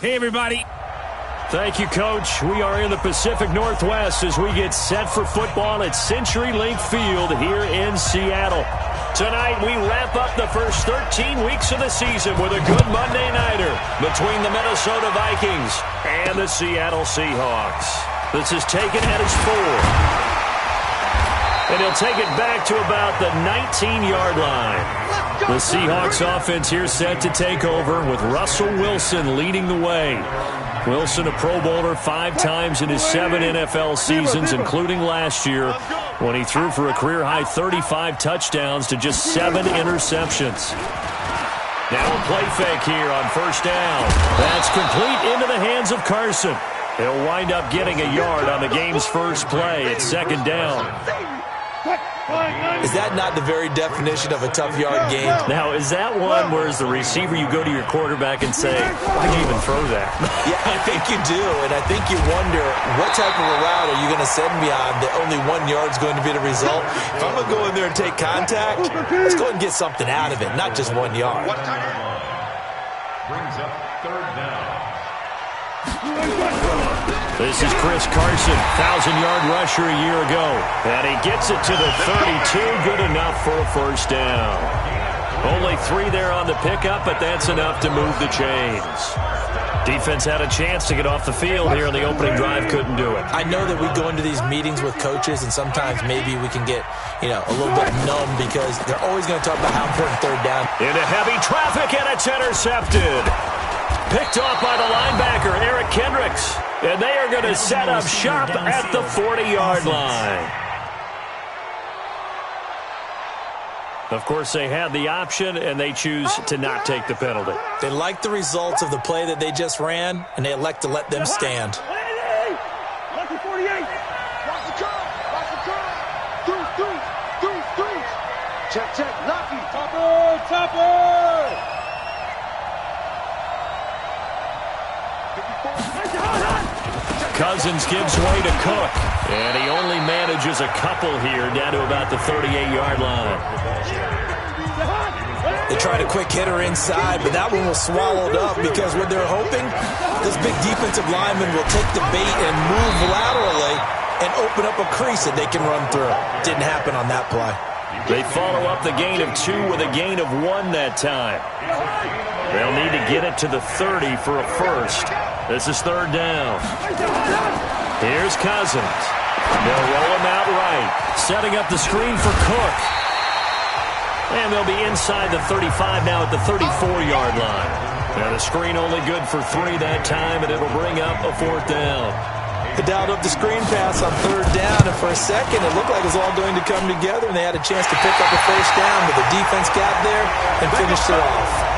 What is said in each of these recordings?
Hey, everybody. Thank you, Coach. We are in the Pacific Northwest as we get set for football at CenturyLink Field here in Seattle. Tonight, we wrap up the first 13 weeks of the season with a good Monday nighter between the Minnesota Vikings and the Seattle Seahawks. This is taken at his 4. And he'll take it back to about the 19-yard line. The Seahawks offense here set to take over with Russell Wilson leading the way. Wilson, a Pro Bowler 5 times in his 7 NFL seasons, including last year, when he threw for a career-high 35 touchdowns to just 7 interceptions. Now a play fake here on first down. That's complete into the hands of Carson. He'll wind up getting a yard on the game's first play at second down. Is that not the very definition of a tough yard gain? Now, is that one where as the receiver you go to your quarterback and say, why'd you even throw that? Yeah, I think you do, and I think you wonder what type of a route are you going to send me on that only 1 yard is going to be the result? If I'm going to go in there and take contact, let's go ahead and get something out of it, not just 1 yard. Brings up third down. This is Chris Carson, 1,000-yard rusher a year ago. And he gets it to the 32, good enough for a first down. Only 3 there on the pickup, but that's enough to move the chains. Defense had a chance to get off the field here on the opening drive, couldn't do it. I know that we go into these meetings with coaches, and sometimes maybe we can get, a little bit numb because they're always going to talk about how important third down. Into heavy traffic, and it's intercepted. Picked off by the linebacker, Eric Kendricks. And they are going to set up shop at the 40-yard line. Of course, they had the option, and they choose to not take the penalty. They like the results of the play that they just ran, and they elect to let them stand. Check. Lucky. Topper. Cousins gives way to Cook, and he only manages a couple here down to about the 38-yard line. They tried a quick hitter inside, but that one was swallowed up because what they're hoping, this big defensive lineman will take the bait and move laterally and open up a crease that they can run through. Didn't happen on that play. They follow up the gain of 2 with a gain of 1 that time. They'll need to get it to the 30 for a first. This is third down. Here's Cousins. They'll roll him out right. Setting up the screen for Cook. And they'll be inside the 35 now at the 34-yard line. Now the screen only good for 3 that time, and it'll bring up a 4th down. They dialed up the screen pass on third down, and for a second it looked like it was all going to come together, and they had a chance to pick up a first down, but the defense got there and finished it off.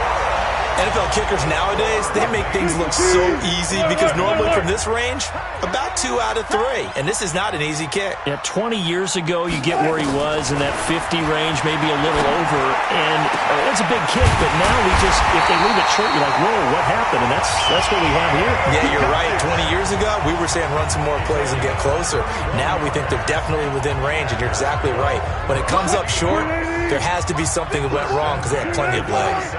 NFL kickers nowadays, they make things look so easy because normally from this range, about 2 out of 3. And this is not an easy kick. Yeah, 20 years ago, you get where he was in that 50 range, maybe a little over. And it's a big kick, but now if they leave it short, you're like, whoa, what happened? And that's what we have here. Yeah, you're right. 20 years ago, we were saying run some more plays and get closer. Now we think they're definitely within range, and you're exactly right. When it comes up short, there has to be something that went wrong because they had plenty of legs.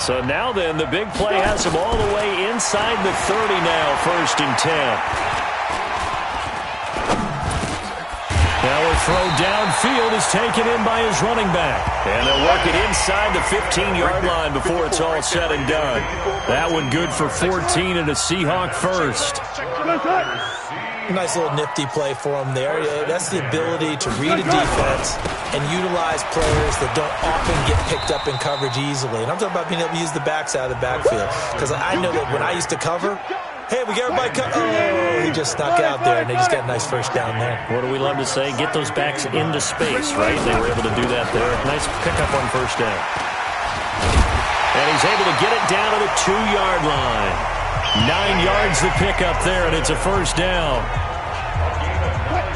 So now then, the big play has him all the way inside the 30 now, 1st and 10. Now a throw downfield is taken in by his running back. And they'll work it inside the 15-yard line before it's all said and done. That one good for 14 and a Seahawk first. Nice little nifty play for him there. That's the ability to read a defense and utilize players that don't often get picked up in coverage easily. And I'm talking about being able to use the backside of the backfield. Because I know that when I used to cover, hey, we got everybody he just snuck out there, and they just got a nice first down there. What do we love to say? Get those backs into space, right? They were able to do that there. Nice pickup on first down. And he's able to get it down to the 2-yard line. 9 yards the pickup there, and it's a first down.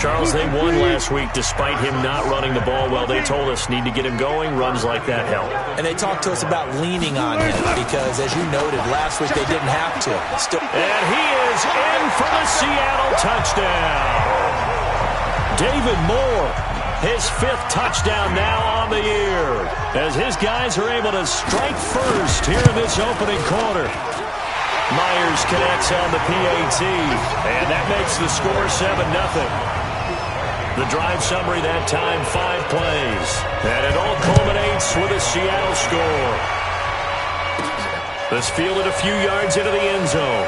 Charles, they won last week despite him not running the ball well. They told us need to get him going. Runs like that help. And they talked to us about leaning on him because, as you noted, last week they didn't have to. And he is in for the Seattle touchdown. David Moore, his 5th touchdown now on the year, as his guys are able to strike first here in this opening quarter. Myers connects on the PAT, and that makes the score 7-0. The drive summary that time, 5 plays. And it all culminates with a Seattle score. This fielded a few yards into the end zone.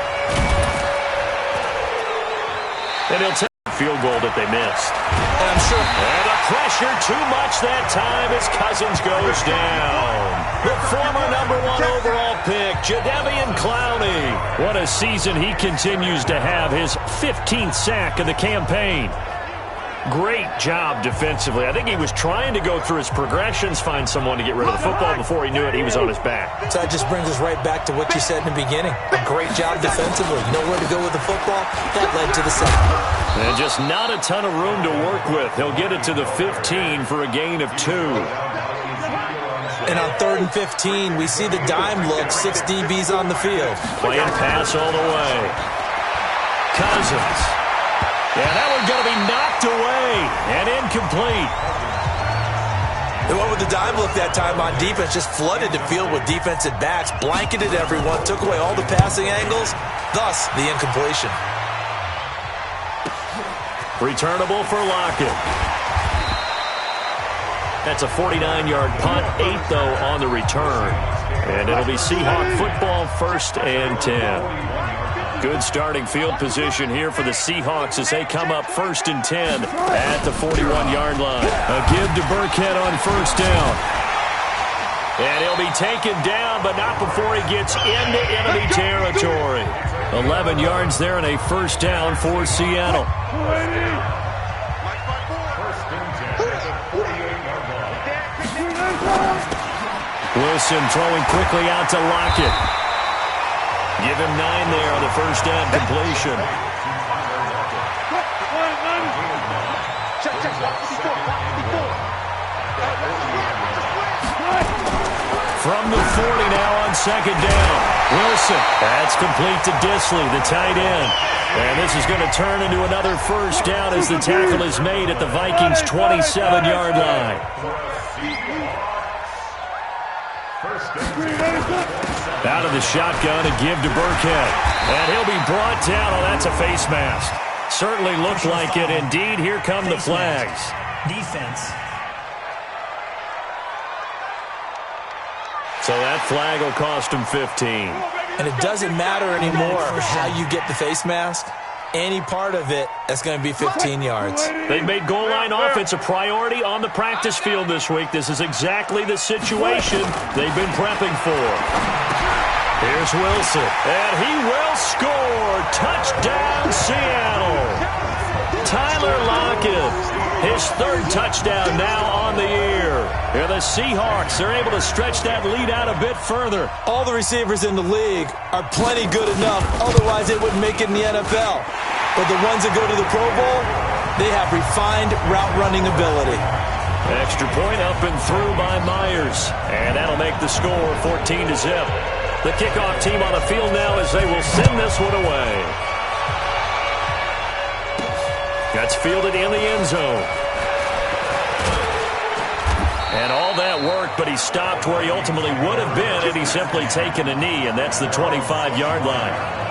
And he'll take the field goal that they missed. And I'm sure. And the pressure too much that time as Cousins goes down. The former #1 overall pick, Jadeveon Clowney. What a season he continues to have, his 15th sack of the campaign. Great job defensively. I think he was trying to go through his progressions, find someone to get rid of the football. Before he knew it, he was on his back. So that just brings us right back to what you said in the beginning. A great job defensively. Know where to go with the football. That led to the sack. And just not a ton of room to work with. He'll get it to the 15 for a gain of 2. And on 3rd and 15, we see the dime look, 6 DBs on the field. Playing pass all the way. Cousins. Yeah, that one's going to be knocked away and incomplete. They went with the dime look that time on defense, just flooded the field with defensive backs, blanketed everyone, took away all the passing angles, thus the incompletion. Returnable for Lockett. That's a 49-yard punt, 8 though on the return. And it'll be Seahawk football, 1st and 10. Good starting field position here for the Seahawks as they come up 1st and 10 at the 41-yard line. A give to Burkhead on 1st down. And he'll be taken down, but not before he gets into enemy territory. 11 yards there and a 1st down for Seattle. Wilson throwing quickly out to Lockett. Give him 9 there on the 1st down completion. From the 40 now on 2nd down. Wilson. That's complete to Disley, the tight end. And this is going to turn into another 1st down as the tackle is made at the Vikings' 27-yard line. Out of the shotgun, a give to Burkhead. And he'll be brought down. Oh, that's a face mask. Certainly looked like it. Indeed, here come the flags. Defense. So that flag will cost him 15. And it doesn't matter anymore how you get the face mask. Any part of it, that's going to be 15 yards. They've made goal line offense a priority on the practice field this week. This is exactly the situation they've been prepping for. Here's Wilson, and he will score. Touchdown, Seattle. Tyler Lockett, his 3rd touchdown now on the year. And the Seahawks are able to stretch that lead out a bit further. All the receivers in the league are plenty good enough. Otherwise, they wouldn't make it in the NFL. But the ones that go to the Pro Bowl, they have refined route running ability. Extra point up and through by Myers. And that'll make the score 14-0. The kickoff team on the field now as they will send this one away. That's fielded in the end zone. And all that work, but he stopped where he ultimately would have been had he simply taken a knee, and that's the 25-yard line.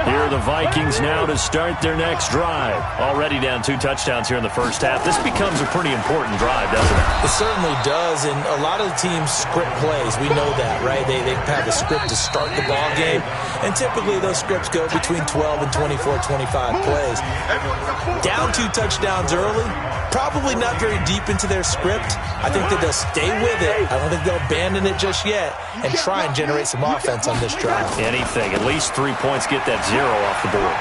Here are the Vikings now to start their next drive. Already down 2 touchdowns here in the 1st half. This becomes a pretty important drive, doesn't it? It certainly does, and a lot of the teams script plays. We know that, right? They have a script to start the ball game, and typically those scripts go between 12 and 24, 25 plays. Down 2 touchdowns early, probably not very deep into their script. I think that they'll stay with it. I don't think they'll abandon it just yet and try and generate some offense on this drive. Anything. At least 3 points, get that 0 off the board.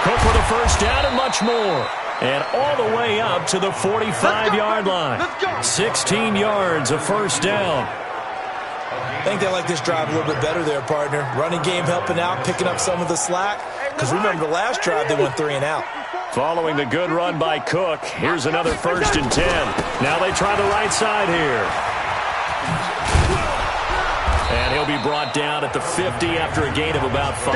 Cook with a 1st down and much more. And all the way up to the 45-yard line. 16 yards, a 1st down. I think they like this drive a little bit better there, partner. Running game helping out, picking up some of the slack. Because remember, the last drive they went 3 and out. Following the good run by Cook, here's another 1st and 10. Now they try the right side here. And he'll be brought down at the 50 after a gain of about 5.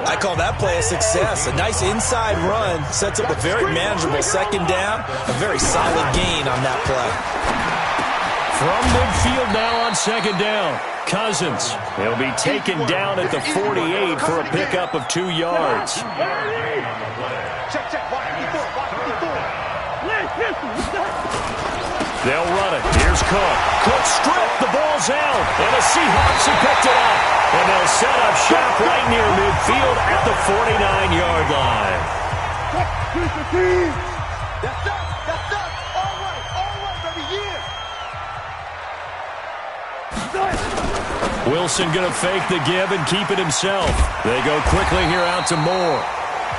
I call that play a success. A nice inside run sets up a very manageable 2nd down. A very solid gain on that play. From midfield now on second down. Cousins. He'll be taken down at the 48 for a pickup of 2 yards. They'll run it. Here's Cook. Cook stripped. The ball's out. And the Seahawks have picked it up. And they'll set up shop right near midfield at the 49-yard line. That's up. All right, baby, yeah. Wilson going to fake the give and keep it himself. They go quickly here out to Moore.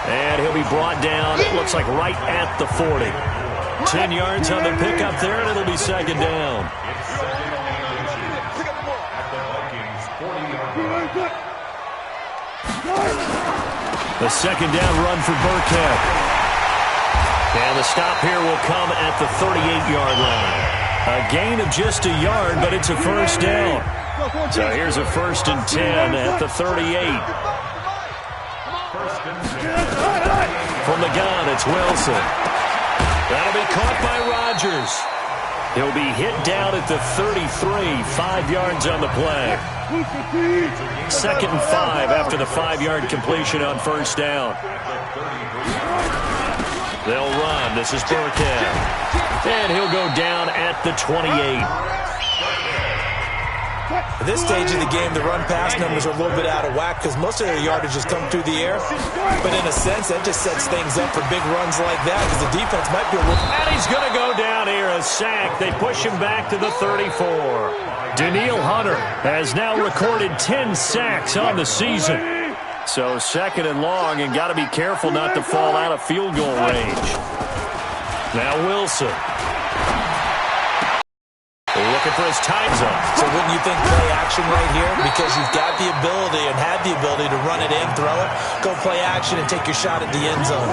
And he'll be brought down, it looks like right at the 40. 10 yards on the pickup there, and it'll be second down. The second down run for Burkhead. And the stop here will come at the 38-yard line. A gain of just a yard, but it's a first down. So here's a 1st and 10 at the 38. From the gun, it's Wilson. That'll be caught by Rodgers. He'll be hit down at the 33, 5 yards on the play. 2nd and 5 after the 5-yard completion on first down. They'll run. This is Burkhead. And he'll go down at the 28. At this stage of the game, the run-pass numbers are a little bit out of whack because most of their yardage has come through the air. But in a sense, that just sets things up for big runs like that because the defense might be a little... And he's going to go down here, a sack. They push him back to the 34. Danielle Hunter has now recorded 10 sacks on the season. So 2nd and long, and got to be careful not to fall out of field goal range. Now Wilson. Looking for his time zone. So wouldn't you think play action right here? Because you've got the ability and have the ability to run it in, throw it, go play action, and take your shot at the end zone.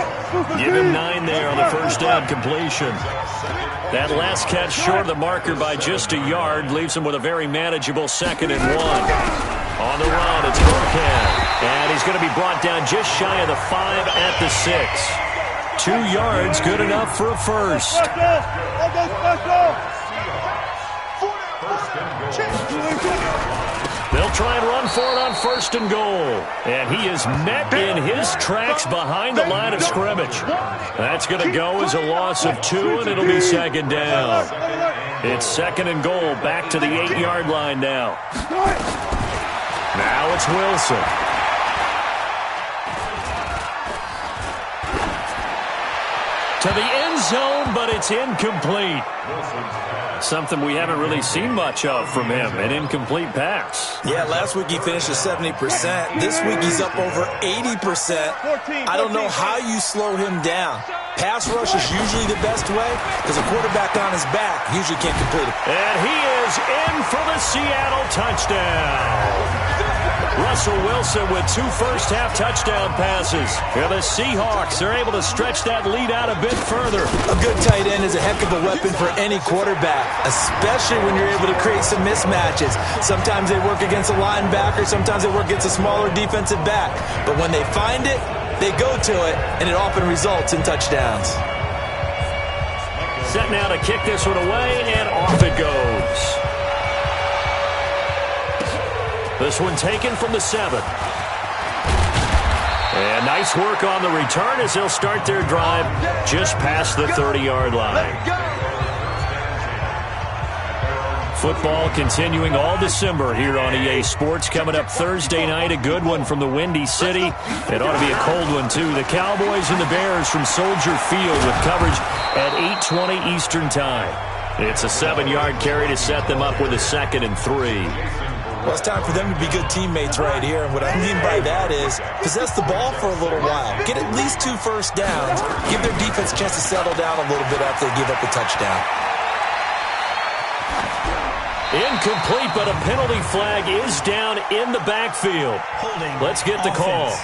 Give him 9 there on the first down completion. That last catch short of the marker by just a yard leaves him with a very manageable 2nd and 1. On the run, it's Burkhead. And he's going to be brought down just shy of the 5 at the 6. 2 yards, good enough for a first. They'll try and run for it on 1st and goal. And he is met in his tracks behind the line of scrimmage. That's going to go as a loss of 2, and it'll be 2nd down. It's 2nd and goal, back to the 8-yard line now. Now it's Wilson. To the end zone, but it's incomplete. Something we haven't really seen much of from him, an incomplete pass. Yeah, last week he finished at 70%. This week he's up over 80%. I don't know how you slow him down. Pass rush is usually the best way because a quarterback on his back usually can't complete it. And he is in for the Seattle touchdown. Russell Wilson with 2 first-half touchdown passes. And the Seahawks are able to stretch that lead out a bit further. A good tight end is a heck of a weapon for any quarterback, especially when you're able to create some mismatches. Sometimes they work against a linebacker, sometimes they work against a smaller defensive back. But when they find it, they go to it, and it often results in touchdowns. Set now to kick this one away, and off it goes. This one taken from the 7. And nice work on the return as they'll start their drive just past the 30-yard line. Football continuing all December here on EA Sports. Coming up Thursday night, a good one from the Windy City. It ought to be a cold one, too. The Cowboys and the Bears from Soldier Field with coverage at 8:20 Eastern Time. It's a 7-yard carry to set them up with a 2nd and 3. Well, it's time for them to be good teammates right here. And what I mean by that is possess the ball for a little while. Get at least 2 first downs. Give their defense a chance to settle down a little bit after they give up a touchdown. Incomplete, but a penalty flag is down in the backfield. Let's get the call.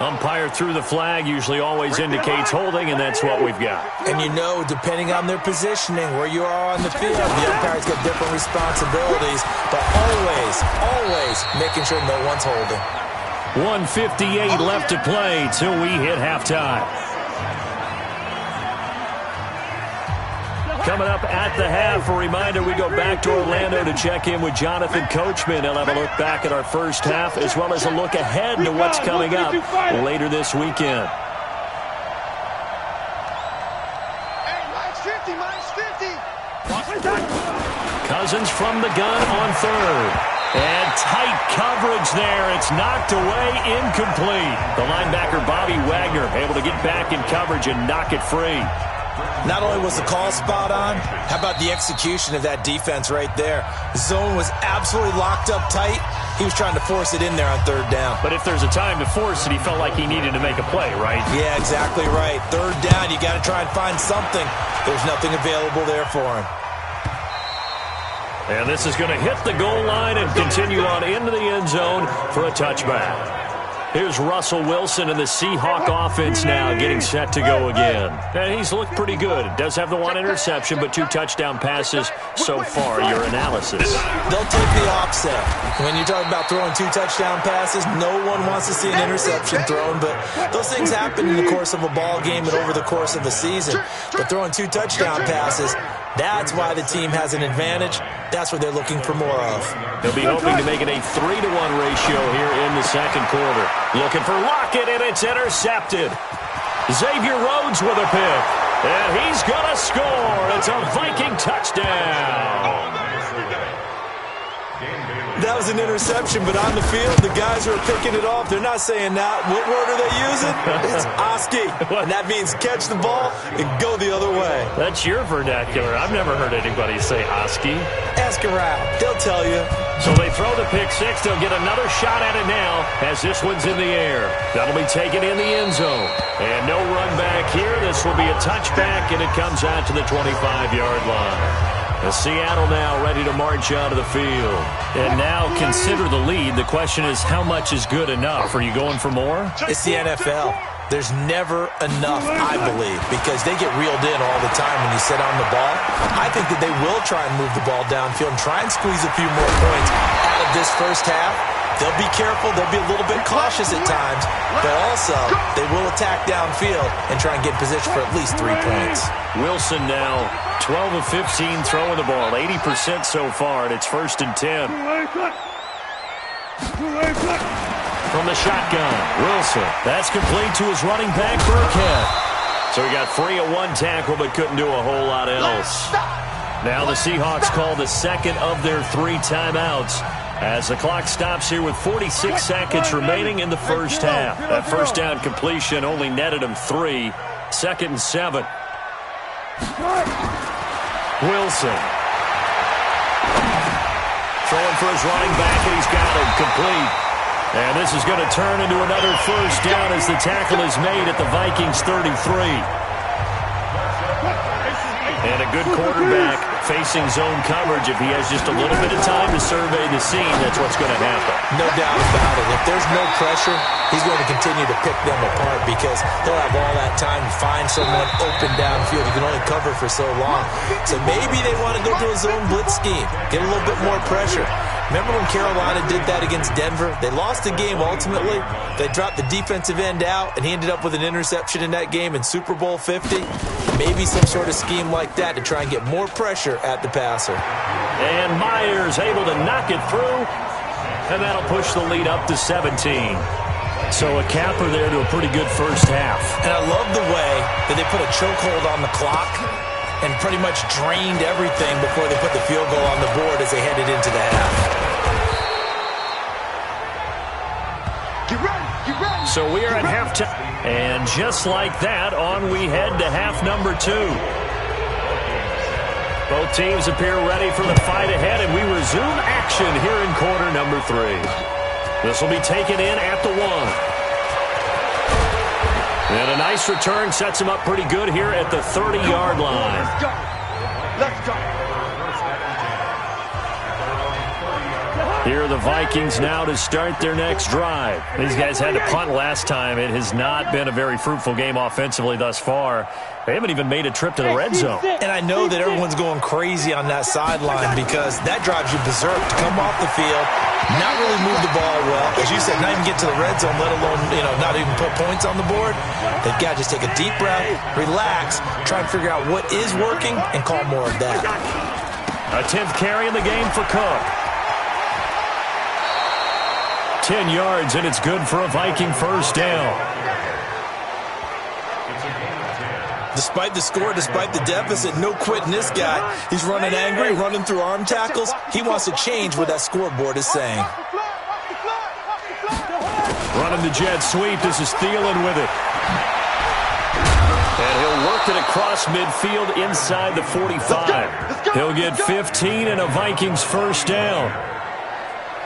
Umpire threw the flag, usually always indicates holding, and that's what we've got. And you know, depending on their positioning, where you are on the field, the umpire's got different responsibilities, but always making sure no one's holding. 1:58 left to play till we hit halftime. Coming up at the half, a reminder, we go back to Orlando to check in with Jonathan Coachman. He'll have a look back at our first half as well as a look ahead to what's coming up later this weekend. Cousins from the gun on third. And tight coverage there. It's knocked away, incomplete. The linebacker, Bobby Wagner, able to get back in coverage and knock it free. Not only was the call spot on, how about the execution of that defense right there? The zone was absolutely locked up tight. He was trying to force it in there on third down. But if there's a time to force it, he felt like he needed to make a play, right? Yeah, exactly right. Third down, you got to try and find something. There's nothing available there for him. And this is going to hit the goal line and continue on into the end zone for a touchback. Here's Russell Wilson and the Seahawk offense now getting set to go again. And he's looked pretty good. Does have the one interception, but 2 touchdown passes so far. Your analysis. They'll take the offset. When you're talking about throwing 2 touchdown passes, no one wants to see an interception thrown, but those things happen in the course of a ball game and over the course of a season. But throwing 2 touchdown passes, that's why the team has an advantage. That's what they're looking for more of. They'll be hoping to make it a 3-to-1 ratio here in the second quarter. Looking for Lockett, and it's intercepted. Xavier Rhodes with a pick. And he's going to score. It's a Viking touchdown. That was an interception, but on the field, the guys who are picking it off, they're not saying that. What word are they using? It's Oski. And that means catch the ball and go the other way. That's your vernacular. I've never heard anybody say Oski. Ask around. They'll tell you. So they throw the pick six. They'll get another shot at it now as this one's in the air. That'll be taken in the end zone. And no run back here. This will be a touchback, and it comes out to the 25-yard line. Seattle now ready to march out of the field. And now consider the lead. The question is, how much is good enough? Are you going for more? It's the NFL. There's never enough, I believe, because they get reeled in all the time when you sit on the ball. I think that they will try and move the ball downfield and try and squeeze a few more points out of this first half. They'll be careful. They'll be a little bit cautious at times, but also they will attack downfield and try and get in position for at least 3 points. Wilson now 12 of 15 throwing the ball, 80% so far, and it's 1st and 10. From the shotgun, Wilson. That's complete to his running back, Burkhead. So he got free of 1 tackle, but couldn't do a whole lot else. Now the Seahawks call the second of their 3 timeouts as the clock stops here with 46 seconds remaining in the first half. That first down completion only netted him 3. 2nd and 7. Wilson. Throwing for his running back, and he's got him complete. And this is going to turn into another first down as the tackle is made at the Vikings 33. And a good quarterback facing zone coverage. If he has just a little bit of time to survey the scene, that's what's going to happen. No doubt about it. If there's no pressure, he's going to continue to pick them apart because they'll have all that time to find someone open downfield. You can only cover for so long. So maybe they want to go to a zone blitz scheme, get a little bit more pressure. Remember when Carolina did that against Denver? They lost the game ultimately. They dropped the defensive end out, and he ended up with an interception in that game in Super Bowl 50. Maybe some sort of scheme like that to try and get more pressure at the passer. And Myers able to knock it through, and that'll push the lead up to 17. So a capper there to a pretty good first half. And I love the way that they put a chokehold on the clock and pretty much drained everything before they put the field goal on the board as they headed into the half. Get ready. So we are at halftime. And just like that, on we head to half number 2. Both teams appear ready for the fight ahead, and we resume action here in quarter number 3. This will be taken in at the 1. And a nice return sets him up pretty good here at the 30-yard line. Let's go. Here are the Vikings now to start their next drive. These guys had to punt last time. It has not been a very fruitful game offensively thus far. They haven't even made a trip to the red zone. And I know that everyone's going crazy on that sideline because that drives you berserk to come off the field, not really move the ball well. As you said, not even get to the red zone, let alone, not even put points on the board. They've got to just take a deep breath, relax, try and figure out what is working, and call more of that. A 10th carry in the game for Cook. 10 yards, and it's good for a Viking first down. Despite the score, despite the deficit, no quitting this guy. He's running angry, running through arm tackles. He wants to change what that scoreboard is saying. Running the jet sweep. This is Thielen with it. And he'll work it across midfield inside the 45. He'll get 15 and a Vikings first down.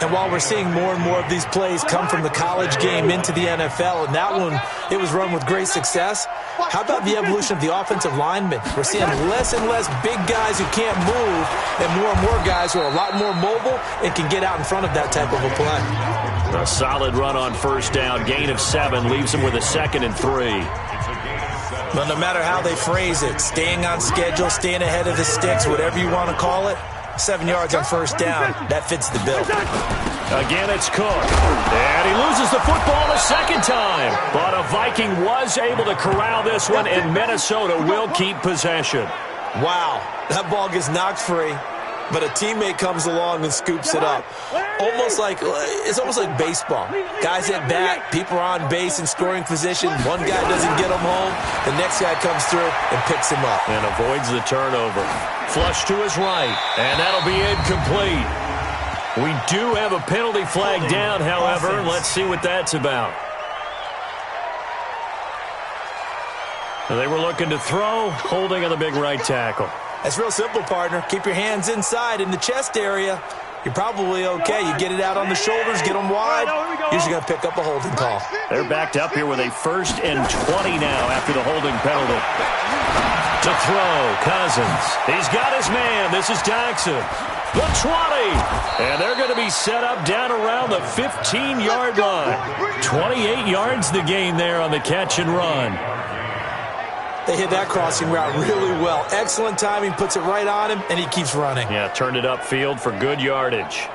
And while we're seeing more and more of these plays come from the college game into the NFL, and that one, it was run with great success, how about the evolution of the offensive linemen? We're seeing less and less big guys who can't move and more guys who are a lot more mobile and can get out in front of that type of a play. A solid run on first down. Gain of 7 leaves him with a 2nd and 3. But no matter how they phrase it, staying on schedule, staying ahead of the sticks, whatever you want to call it, 7 yards on first down, that fits the bill. Again, it's Cook. And he loses the football a second time. But a Viking was able to corral this one, and Minnesota will keep possession. Wow, that ball gets knocked free, but a teammate comes along and scoops it up. It's almost like baseball. Guys at bat, people are on base in scoring position. One guy doesn't get him home. The next guy comes through and picks him up. And avoids the turnover. Flush to his right, and that'll be incomplete. We do have a penalty flag down, however. Let's see what that's about. They were looking to throw, holding on the big right tackle. That's real simple, partner. Keep your hands inside in the chest area. You're probably okay. You get it out on the shoulders, get them wide. Usually going to pick up a holding call. They're backed up here with a 1st and 20 now after the holding penalty. To throw, Cousins. He's got his man. This is Jackson. The 20. And they're going to be set up down around the 15-yard line. 28 yards the gain there on the catch and run. They hit that crossing route really well. Excellent timing, puts it right on him, and he keeps running. Yeah, turned it upfield for good yardage.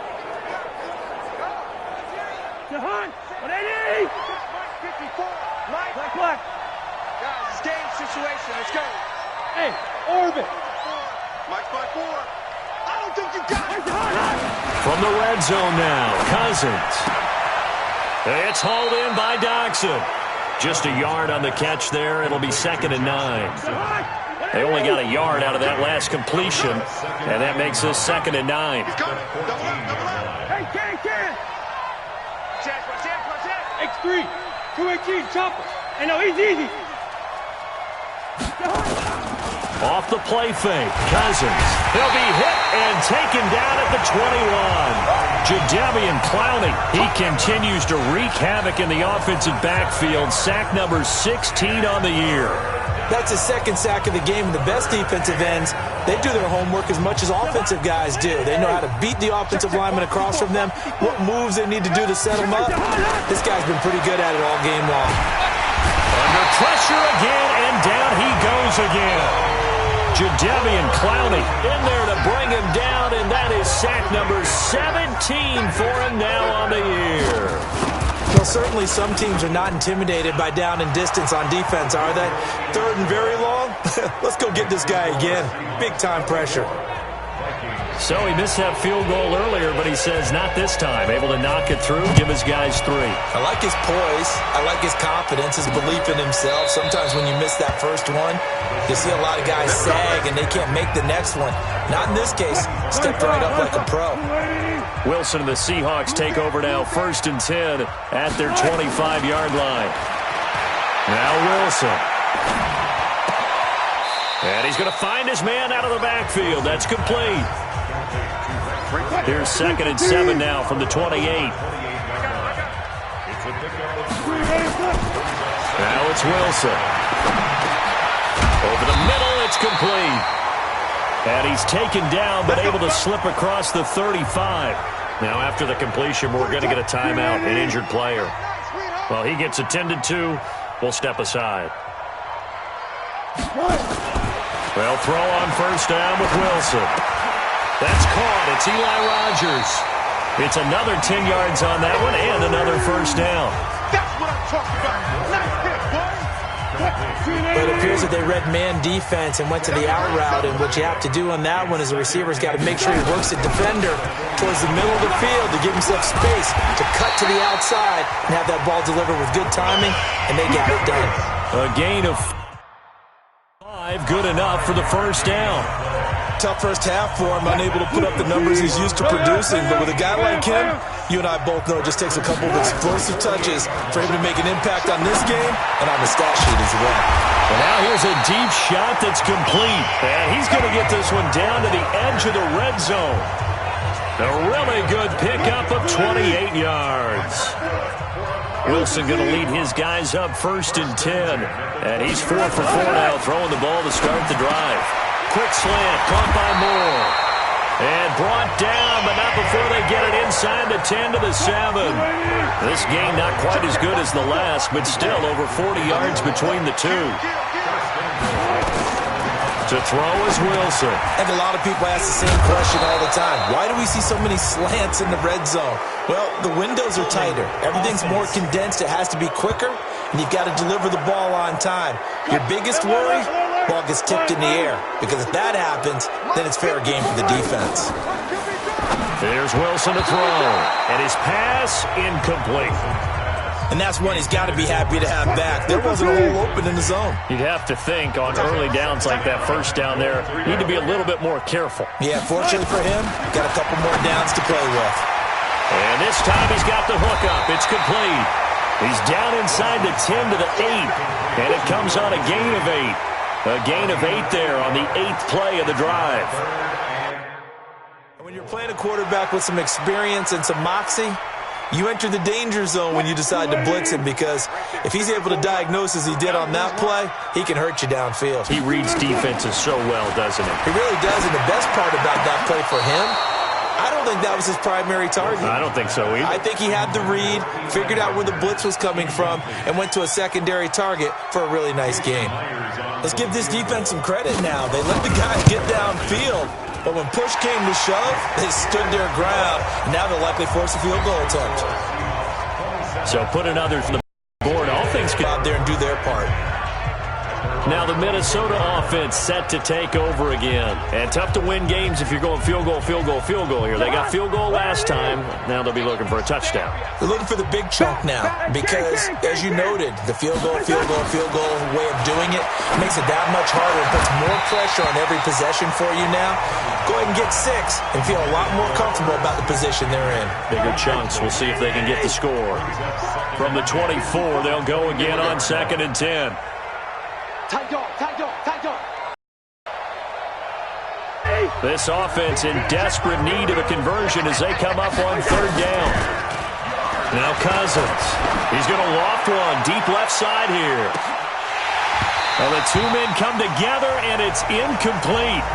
Guys, it's game situation. Let's go. Hey, orbit. Mike by 4. I don't think you got it. From the red zone now, Cousins. It's hauled in by Doxson. Just a yard on the catch there. It'll be 2nd and 9. They only got a yard out of that last completion, and that makes this 2nd and 9. He's coming. Double up. Hey, Ken. Check. X3. 218, chopper. Hey, no, easy. Off the play fake, Cousins. He'll be hit and taken down at the 21. Jadeveon Clowney, he continues to wreak havoc in the offensive backfield. Sack number 16 on the year. That's his 2nd sack of the game. The best defensive ends, they do their homework as much as offensive guys do. They know how to beat the offensive lineman across from them, what moves they need to do to set them up. This guy's been pretty good at it all game long. Under pressure again, and down he goes again. Jadeveon Clowney in there to bring him down, and that is sack number 17 for him now on the year. Well, certainly some teams are not intimidated by down and distance on defense, are they? 3rd and very long? Let's go get this guy again. Big-time pressure. So he missed that field goal earlier, but he says not this time. Able to knock it through, give his guys 3. I like his poise. I like his confidence, his belief in himself. Sometimes when you miss that first one, you see a lot of guys sag and they can't make the next one. Not in this case. Stepped right up like a pro. Wilson and the Seahawks take over now, 1st and 10 at their 25-yard line. Now Wilson. And he's going to find his man out of the backfield. That's complete. Here's 2nd and 7 now from the 28. Now it's Wilson. Over the middle, it's complete. And he's taken down, but able to slip across the 35. Now after the completion, we're going to get a timeout, an injured player. Well, he gets attended to. We'll step aside. Well, throw on first down with Wilson. That's caught. It's Eli Rogers. It's another 10 yards on that one and another first down. That's what I'm talking about. Nice hit, boy. But it appears that they read man defense and went to the out route, and what you have to do on that one is the receiver's got to make sure he works the defender towards the middle of the field to give himself space to cut to the outside and have that ball delivered with good timing, and they got it done. A gain of 5, good enough for the first down. Tough first half for him, unable to put up the numbers he's used to producing. But with a guy like him, you and I both know it just takes a couple of explosive touches for him to make an impact on this game and on the stat sheet as well. And now here's a deep shot that's complete. And he's going to get this one down to the edge of the red zone. A really good pickup of 28 yards. Wilson going to lead his guys up 1st and 10. And he's 4 for 4 now, throwing the ball to start the drive. Quick slant, caught by Moore. And brought down, but not before they get it inside the 10 to the 7. This game not quite as good as the last, but still over 40 yards between the two. To throw is Wilson. And a lot of people ask the same question all the time. Why do we see so many slants in the red zone? Well, the windows are tighter. Everything's more condensed. It has to be quicker, and you've got to deliver the ball on time. Your biggest worry? Ball gets tipped in the air, because if that happens, then it's fair game for the defense. There's Wilson to throw, and his pass incomplete. And that's one he's got to be happy to have back. There wasn't a hole open in the zone. You'd have to think on early downs like that first down there, you need to be a little bit more careful. Yeah, fortunately for him, got a couple more downs to play with. And this time he's got the hook up. It's complete. He's down inside the 10 to the 8, and it comes on a gain of 8. A gain of 8 there on the 8th play of the drive. When you're playing a quarterback with some experience and some moxie, you enter the danger zone when you decide to blitz him, because if he's able to diagnose as he did on that play, he can hurt you downfield. He reads defenses so well, doesn't he? He really does, and the best part about that play for him, I don't think that was his primary target. I don't think so either. I think he had the read, figured out where the blitz was coming from, and went to a secondary target for a really nice game. Let's give this defense some credit now. They let the guys get downfield, but when push came to shove, they stood their ground. Now they'll likely force a field goal attempt. So put another from the board. All things Get out there and do their part. Now the Minnesota offense set to take over again. And tough to win games if you're going field goal, field goal, field goal here. They got field goal last time. Now they'll be looking for a touchdown. They're looking for the big chunk now because, as you noted, the field goal way of doing it makes it that much harder and puts more pressure on every possession for you now. Go ahead and get 6 and feel a lot more comfortable about the position they're in. Bigger chunks. We'll see if they can get the score. From the 24, they'll go again on 2nd and 10. Tight dog. This offense in desperate need of a conversion as they come up on 3rd down. Now Cousins. He's going to loft one deep left side here. Well, the two men come together, and it's incomplete.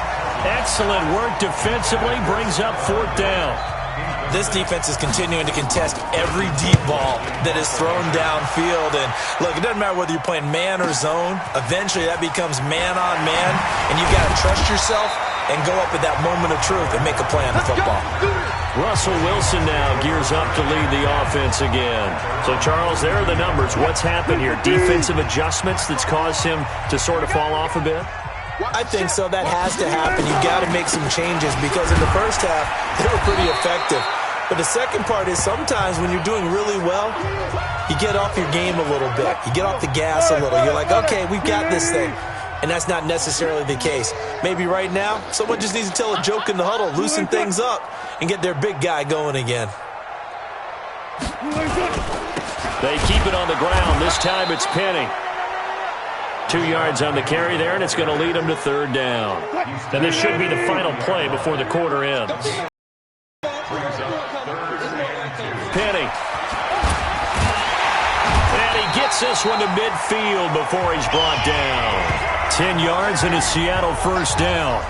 Excellent work defensively, brings up 4th down. This defense is continuing to contest every deep ball that is thrown downfield. And look, it doesn't matter whether you're playing man or zone. Eventually, that becomes man on man, and you've got to trust yourself and go up at that moment of truth and make a play on the football. Russell Wilson now gears up to lead the offense again. So, Charles, there are the numbers. What's happened here? Defensive adjustments that's caused him to sort of fall off a bit? I think so. That has to happen. You've got to make some changes because in the first half, they were pretty effective. But the second part is sometimes when you're doing really well, you get off your game a little bit. You get off the gas a little. You're like, okay, we've got this thing. And that's not necessarily the case. Maybe right now, someone just needs to tell a joke in the huddle, loosen things up, and get their big guy going again. They keep it on the ground. This time it's Penny. 2 yards on the carry there, and it's going to lead them to 3rd down. And this should be the final play before the quarter ends. Penny. And he gets this one to midfield before he's brought down. 10 yards and a Seattle 1st down.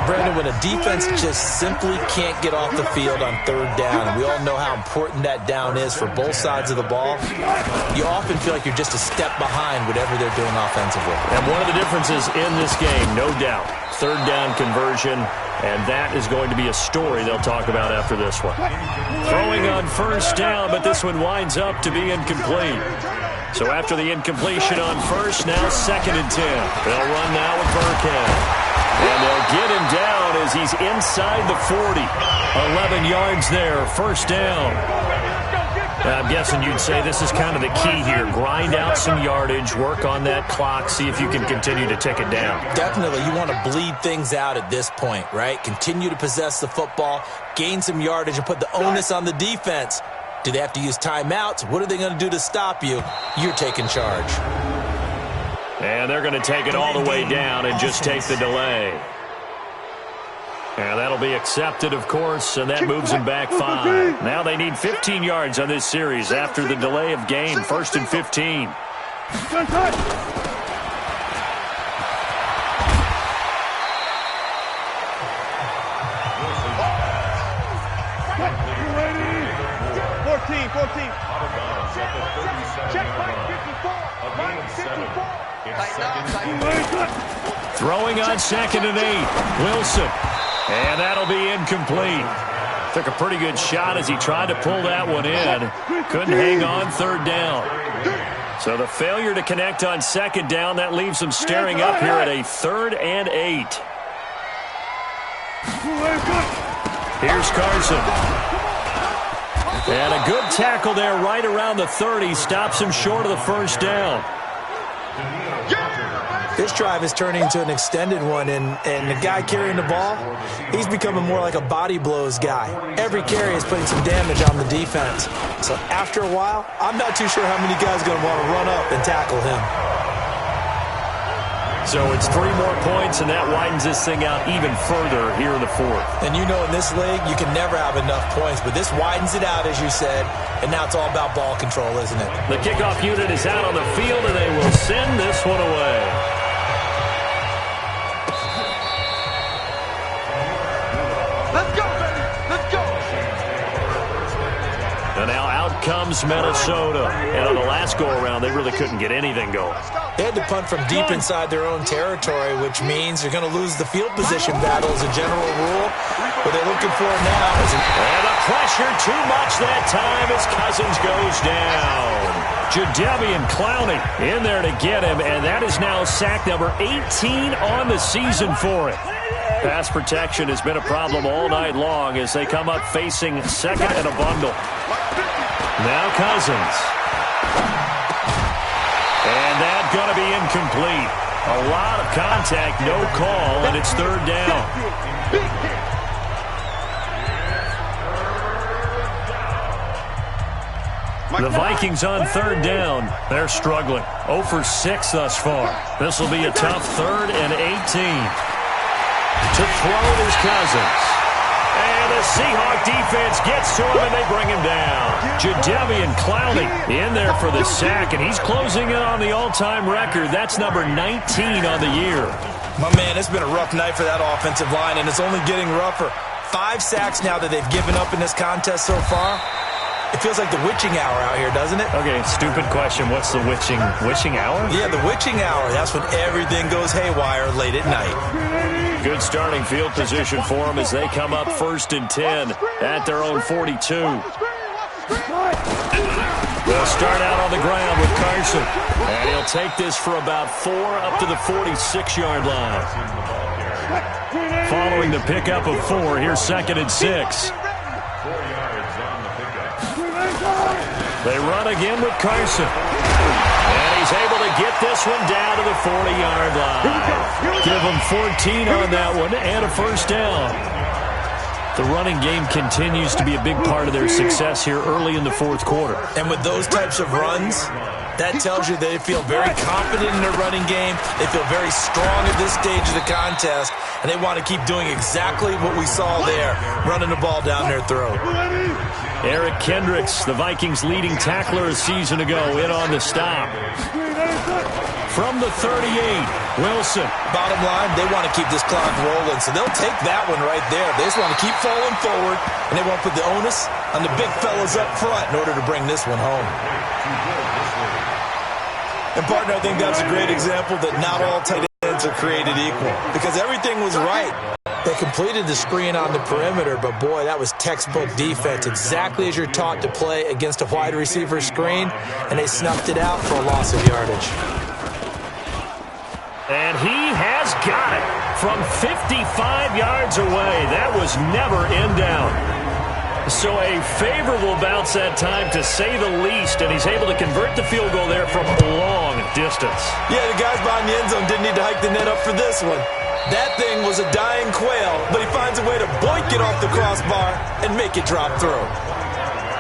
Brandon, when a defense just simply can't get off the field on third down, and we all know how important that down is for both sides of the ball, you often feel like you're just a step behind whatever they're doing offensively. And one of the differences in this game, no doubt, third down conversion, and that is going to be a story they'll talk about after this one. Throwing on first down, but this one winds up to be incomplete. So after the incompletion on first, now 2nd and 10. They'll run now with Burkhead. And they'll get him down as he's inside the 40. 11 yards there, first down. I'm guessing you'd say this is kind of the key here. Grind out some yardage, work on that clock, see if you can continue to tick it down. Definitely. You want to bleed things out at this point, right? Continue to possess the football, gain some yardage, and put the onus on the defense. Do they have to use timeouts? What are they going to do to stop you? You're taking charge. And they're going to take it all the way down and just take the delay. And that'll be accepted, of course, and that moves them back 5. Now they need 15 yards on this series after the delay of game. 1st and 15. Throwing on 2nd and 8. Wilson. And that'll be incomplete. Took a pretty good shot as he tried to pull that one in. Couldn't hang on 3rd down. So the failure to connect on 2nd down, that leaves them staring up here at a 3rd and 8. Here's Carson. And a good tackle there right around the 30. Stops him short of the first down. This drive is turning into an extended one, and the guy carrying the ball, he's becoming more like a body blows guy. Every carry is putting some damage on the defense. So after a while, I'm not too sure how many guys are going to want to run up and tackle him. So it's 3 more points, and that widens this thing out even further here in the 4th. And you know in this league, you can never have enough points, but this widens it out, as you said, and now it's all about ball control, isn't it? The kickoff unit is out on the field, and they will send this one away. And now out comes Minnesota. And on the last go-around, they really couldn't get anything going. They had to punt from deep inside their own territory, which means they're going to lose the field position battle as a general rule. What they're looking for now is... And the pressure too much that time as Cousins goes down. Jadeveon Clowney in there to get him, and that is now sack number 18 on the season for him. Pass protection has been a problem all night long as they come up facing 2nd and a bundle. Now Cousins. And that's going to be incomplete. A lot of contact, no call, and it's 3rd down. The Vikings on 3rd down. They're struggling. 0 for 6 thus far. This will be a tough 3rd and 18. To throw it is Cousins. And the Seahawks defense gets to him, and they bring him down. Jadeveon Clowney in there for the sack, and he's closing in on the all-time record. That's number 19 on the year. My man, it's been a rough night for that offensive line, and it's only getting rougher. 5 sacks now that they've given up in this contest so far. It feels like the witching hour out here, doesn't it? Okay, stupid question. What's the witching hour? Yeah, the witching hour. That's when everything goes haywire late at night. Good starting field position for them as they come up 1st and 10 at their own 42. They'll start out on the ground with Carson. And he'll take this for about 4 up to the 46-yard line. Following the pickup of 4, here's 2nd and 6. They run again with Carson. And he's able to get this one down to the 40-yard line. Give him 14 on that one and a first down. The running game continues to be a big part of their success here early in the 4th quarter. And with those types of runs, that tells you they feel very confident in their running game. They feel very strong at this stage of the contest, and they want to keep doing exactly what we saw there, running the ball down their throat. Eric Kendricks, the Vikings' leading tackler a season ago, in on the stop. from the 38. Wilson. Bottom line, they want to keep this clock rolling, so they'll take that one right there. They just want to keep falling forward, and they want to put the onus on the big fellas up front in order to bring this one home. And, partner, I think that's a great example that not all tight ends are created equal, because everything was right. They completed the screen on the perimeter, but, boy, that was textbook defense, exactly as you're taught to play against a wide receiver screen, and they snuffed it out for a loss of yardage. And he has got it from 55 yards away. That was never in down. So a favorable bounce that time, to say the least, and he's able to convert the field goal there from a long distance. Yeah, the guys behind the end zone didn't need to hike the net up for this one. That thing was a dying quail, but he finds a way to boink it off the crossbar and make it drop through.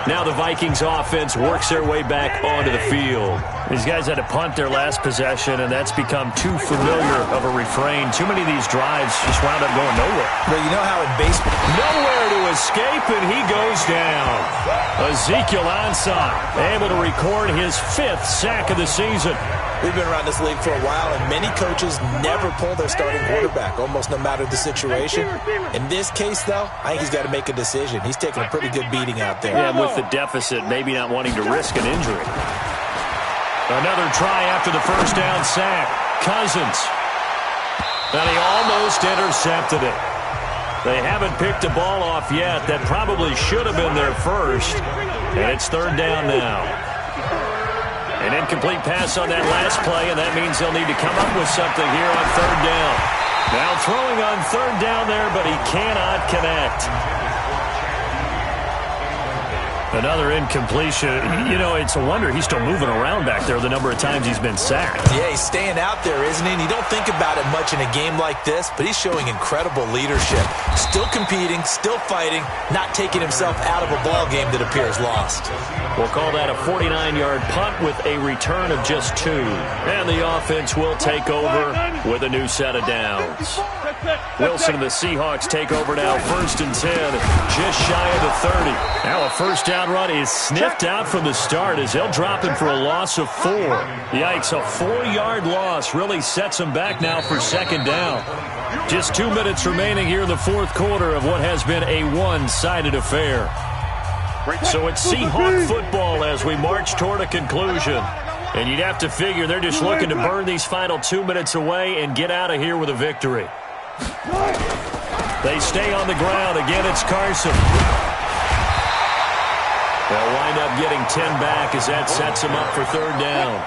Now the Vikings offense works their way back onto the field. These guys had to punt their last possession, and that's become too familiar of a refrain. Too many of these drives just wound up going nowhere. But you know how in baseball, nowhere to escape, and he goes down. Ezekiel Ansah able to record his 5th sack of the season. We've been around this league for a while, and many coaches never pull their starting quarterback, almost no matter the situation. In this case, though, I think he's got to make a decision. He's taking a pretty good beating out there. Yeah, and with the deficit, maybe not wanting to risk an injury. Another try after the first down sack. Cousins. And he almost intercepted it. They haven't picked the ball off yet. That probably should have been their first. And it's 3rd down now. An incomplete pass on that last play, and that means they'll need to come up with something here on 3rd down. Now throwing on 3rd down there, but he cannot connect. Another incompletion. You know, it's a wonder he's still moving around back there the number of times he's been sacked. Yeah, he's staying out there, isn't he? And you don't think about it much in a game like this, but he's showing incredible leadership. Still competing, still fighting, not taking himself out of a ball game that appears lost. We'll call that a 49-yard punt with a return of just 2. And the offense will take over with a new set of downs. Wilson and the Seahawks take over now, 1st and 10, just shy of the 30. Now a first down run is sniffed out from the start as they'll drop him for a loss of 4. Yikes, a 4-yard loss really sets him back now for 2nd down. Just 2 minutes remaining here in the 4th quarter of what has been a one-sided affair. So it's Seahawk football as we march toward a conclusion. And you'd have to figure they're just looking to burn these final 2 minutes away and get out of here with a victory. They stay on the ground. Again, it's Carson. They'll wind up getting 10 back as that sets them up for 3rd down.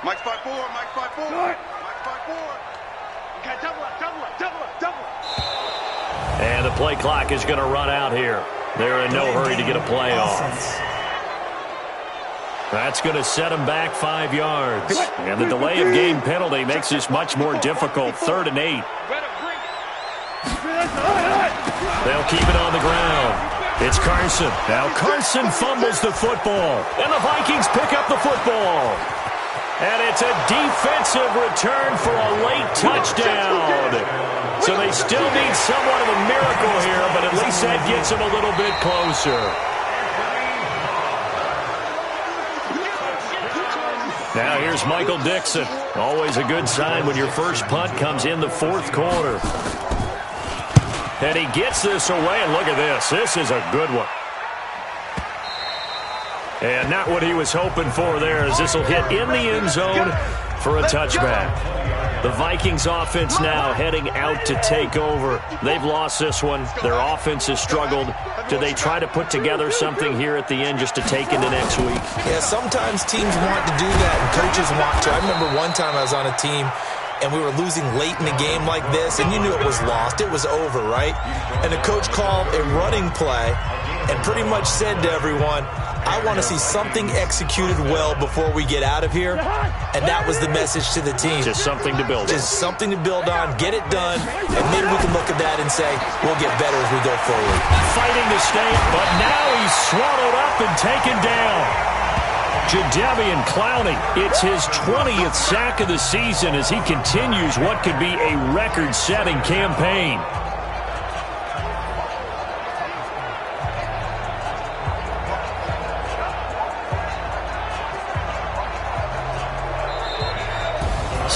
Mike's 5-4, Mike's 5-4, Mike's 5-4. Okay, double up. And the play clock is going to run out here. They're in no hurry to get a play off. That's going to set them back 5 yards. And the delay of game penalty makes this much more difficult. 3rd and 8. They'll keep it on the ground. It's Carson. Now Carson fumbles the football. And the Vikings pick up the football. And it's a defensive return for a late touchdown. So they still need somewhat of a miracle here, but at least that gets them a little bit closer. Now here's Michael Dixon. Always a good sign when your first punt comes in the 4th quarter. And he gets this away, and look at this. This is a good one. And not what he was hoping for there, as this will hit in the end zone for a touchback. The Vikings offense now heading out to take over. They've lost this one. Their offense has struggled. Do they try to put together something here at the end just to take into next week? Yeah, sometimes teams want to do that, and coaches want to. I remember one time I was on a team, and we were losing late in a game like this, and you knew it was lost. It was over, right? And the coach called a running play and pretty much said to everyone, I want to see something executed well before we get out of here. And that was the message to the team. Just something to build on. Just something to build on, get it done, and maybe we can look at that and say, we'll get better as we go forward. Fighting to stay, but now he's swallowed up and taken down. Jadeveon Clowney, it's his 20th sack of the season as he continues what could be a record-setting campaign.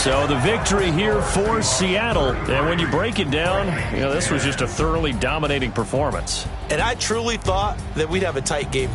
So the victory here for Seattle. And when you break it down, this was just a thoroughly dominating performance. And I truly thought that we'd have a tight game.